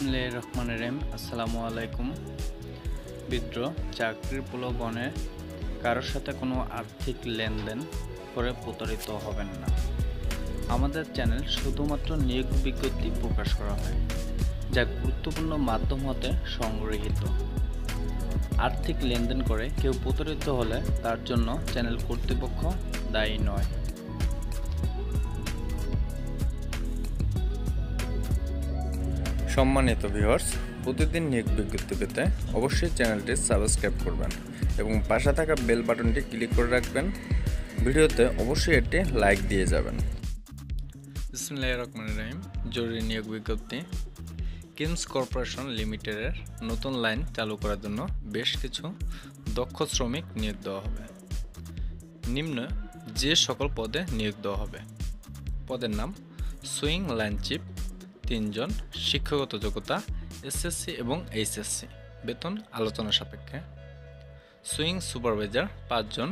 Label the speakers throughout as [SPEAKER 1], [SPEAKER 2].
[SPEAKER 1] বিসমিল্লাহির রহমানির রহিম। আসসালামু আলাইকুম। বিদ্রোহ চাকরির প্রলোভনে কারোর সাথে কোনো আর্থিক লেনদেন করে প্রতারিত হবেন না। আমাদের চ্যানেল শুধুমাত্র নিয়োগ বিজ্ঞপ্তি প্রকাশ করা হয়, যা গুরুত্বপূর্ণ মাধ্যম হতে সংগৃহীত। আর্থিক লেনদেন করে কেউ প্রতারিত হলে তার জন্য চ্যানেল কর্তৃপক্ষ দায়ী নয়।
[SPEAKER 2] সম্মানিত ভিউয়ার্স, প্রতিদিন নিয়োগ বিজ্ঞপ্তি পেতে অবশ্যই চ্যানেলটি সাবস্ক্রাইব করবেন এবং পাশে থাকা বেল বাটনটি ক্লিক করে রাখবেন। ভিডিওতে অবশ্যই একটি লাইক দিয়ে যাবেন।
[SPEAKER 1] বিসমিল্লাহির রহমানির রহিম। জরুরি নিয়োগ বিজ্ঞপ্তি। কিমস কর্পোরেশন লিমিটেডের নতুন লাইন চালু করার জন্য বেশ কিছু দক্ষ শ্রমিক নিয়োগ দেওয়া হবে। নিম্ন যে সকল পদে নিয়োগ দেওয়া হবে: পদের নাম সুইং লাইন চিফ 3 জন, শিক্ষাগত যোগ্যতা এসএসসি এবং এইচএসসি, বেতন আলোচনা সাপেক্ষে। সুইং সুপারভাইজার 5 জন,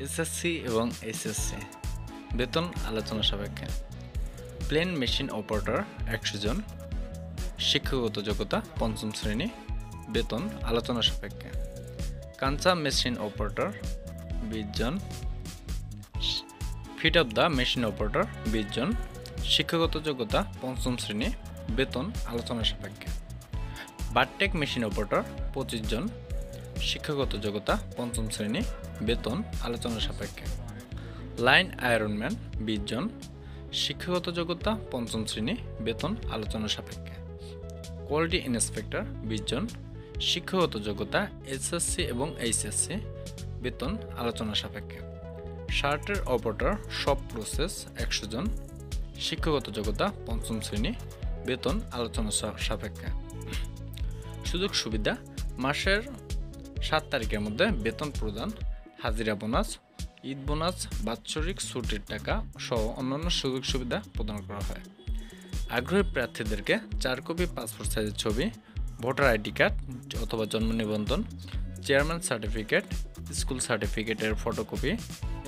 [SPEAKER 1] এসএসসি এবং এইচএসসি, বেতন আলোচনা সাপেক্ষে। প্লেন মেশিন অপারেটর 100 জন, শিক্ষাগত যোগ্যতা 5ম শ্রেণী, বেতন আলোচনা সাপেক্ষে। কাঞ্চা মেশিন অপারেটর 20 জন, fit of the machine operator 20 জন, শিক্ষাগত যোগ্যতা 5ম শ্রেণী, বেতন আলোচনা সাপেক্ষে। বারটেক মেশিন অপারেটর 25 জন, শিক্ষাগত যোগ্যতা 5ম শ্রেণী, বেতন আলোচনা সাপেক্ষে। লাইন আয়রনম্যান 20 জন, শিক্ষাগত যোগ্যতা 5ম শ্রেণী, বেতন আলোচনা সাপেক্ষে। কোয়ালিটি ইন্সপেক্টর 20 জন, শিক্ষাগত যোগ্যতা এসএসসি এবং এইচএসসি, বেতন আলোচনা সাপেক্ষে। শার্টের অপারেটর সব প্রসেস 100 জন, শিক্ষাগত যোগ্যতা 5ম শ্রেণী, বেতন আলোচনা সাপেক্ষে। সুযোগ সুবিধা: মাসের 7 তারিখের মধ্যে বেতন প্রদান, হাজিরা বোনাস, ঈদ বোনাস, বাৎসরিক ছুটির টাকা সহ অন্যান্য সুযোগ সুবিধা প্রদান করা হয়। আগ্রহী প্রার্থীদেরকে 4 কপি পাসপোর্ট সাইজের ছবি, ভোটার আইডি কার্ড অথবা জন্ম নিবন্ধন, চেয়ারম্যান সার্টিফিকেট, স্কুল সার্টিফিকেটের ফটোকপি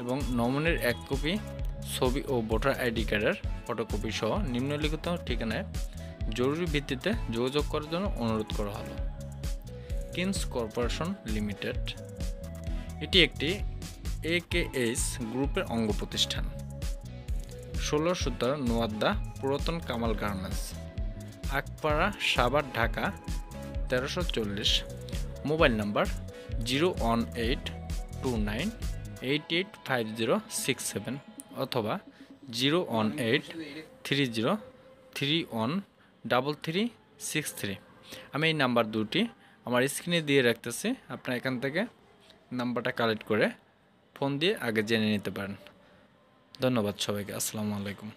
[SPEAKER 1] এবং নমিনির 1 কপি ছবি ও ভোটার আইডি কার্ডের ফটোকপি সহ নিম্নলিখিত ঠিকানায় জরুরি ভিত্তিতে যোগাযোগ করার জন্য অনুরোধ করা হলো। কিমস কর্পোরেশন লিমিটেড এটি একটি AKS গ্রুপের অঙ্গ প্রতিষ্ঠান। 1617 নোয়াদ্দা পুরাতন Kamal garments, Akpara, Savar, Dhaka 1340। Mobile number 01829885067 অথবা 01830313363। আমি এই নাম্বার দুটি আমার স্ক্রিনে দিয়ে রাখতেছি, আপনারা এখান থেকে নাম্বারটা কালেক্ট করে ফোন দিয়ে আগে জেনে নিতে পারেন। ধন্যবাদ সবাইকে। আসসালামু আলাইকুম।